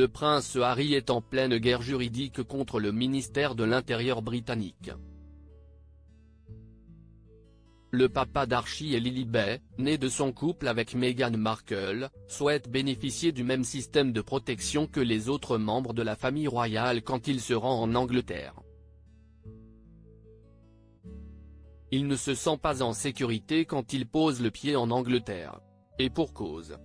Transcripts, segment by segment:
le prince Harry est en pleine guerre juridique contre le ministère de l'Intérieur britannique. Le papa d'Archie et Lilibet, né de son couple avec Meghan Markle, souhaite bénéficier du même système de protection que les autres membres de la famille royale quand il se rend en Angleterre. Il ne se sent pas en sécurité quand il pose le pied en Angleterre. Et pour cause.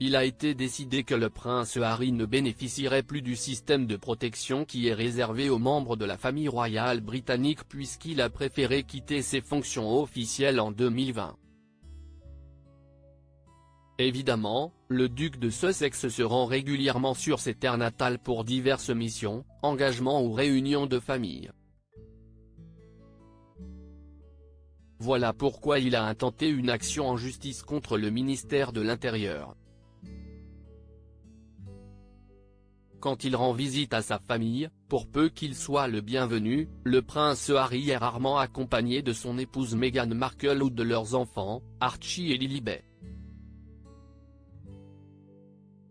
Il a été décidé que le prince Harry ne bénéficierait plus du système de protection qui est réservé aux membres de la famille royale britannique puisqu'il a préféré quitter ses fonctions officielles en 2020. Évidemment, le duc de Sussex se rend régulièrement sur ses terres natales pour diverses missions, engagements ou réunions de famille. Voilà pourquoi il a intenté une action en justice contre le ministère de l'Intérieur. Quand il rend visite à sa famille, pour peu qu'il soit le bienvenu, le prince Harry est rarement accompagné de son épouse Meghan Markle ou de leurs enfants, Archie et Lilibet.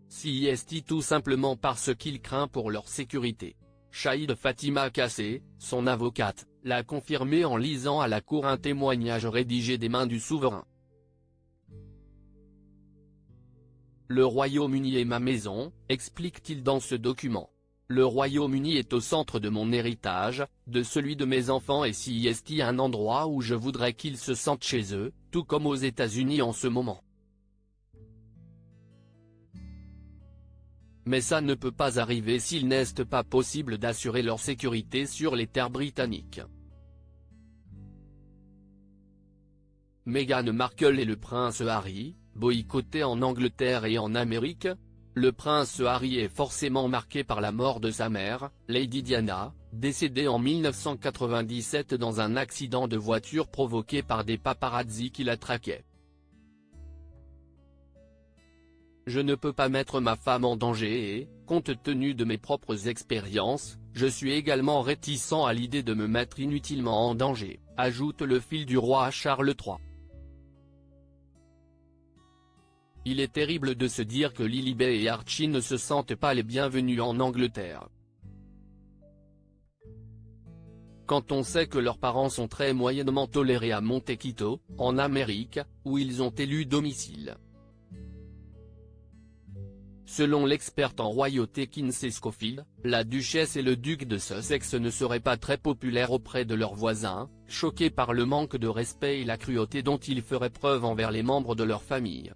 CIST tout simplement parce qu'il craint pour leur sécurité. Shahid Fatima Kassé, son avocate, l'a confirmé en lisant à la cour un témoignage rédigé des mains du souverain. Le Royaume-Uni est ma maison, explique-t-il dans ce document. Le Royaume-Uni est au centre de mon héritage, de celui de mes enfants et CIST un endroit où je voudrais qu'ils se sentent chez eux, tout comme aux États-Unis en ce moment. Mais ça ne peut pas arriver s'il n'est pas possible d'assurer leur sécurité sur les terres britanniques. Meghan Markle et le prince Harry, boycottés en Angleterre et en Amérique. Le prince Harry est forcément marqué par la mort de sa mère, Lady Diana, décédée en 1997 dans un accident de voiture provoqué par des paparazzi qui la traquaient. Je ne peux pas mettre ma femme en danger et, compte tenu de mes propres expériences, je suis également réticent à l'idée de me mettre inutilement en danger, ajoute le fil du roi Charles III. Il est terrible de se dire que Lilibet et Archie ne se sentent pas les bienvenus en Angleterre. Quand on sait que leurs parents sont très moyennement tolérés à Montecito, en Amérique, où ils ont élu domicile. Selon l'experte en royauté Kinsey Schofield, la duchesse et le duc de Sussex ne seraient pas très populaires auprès de leurs voisins, choqués par le manque de respect et la cruauté dont ils feraient preuve envers les membres de leur famille.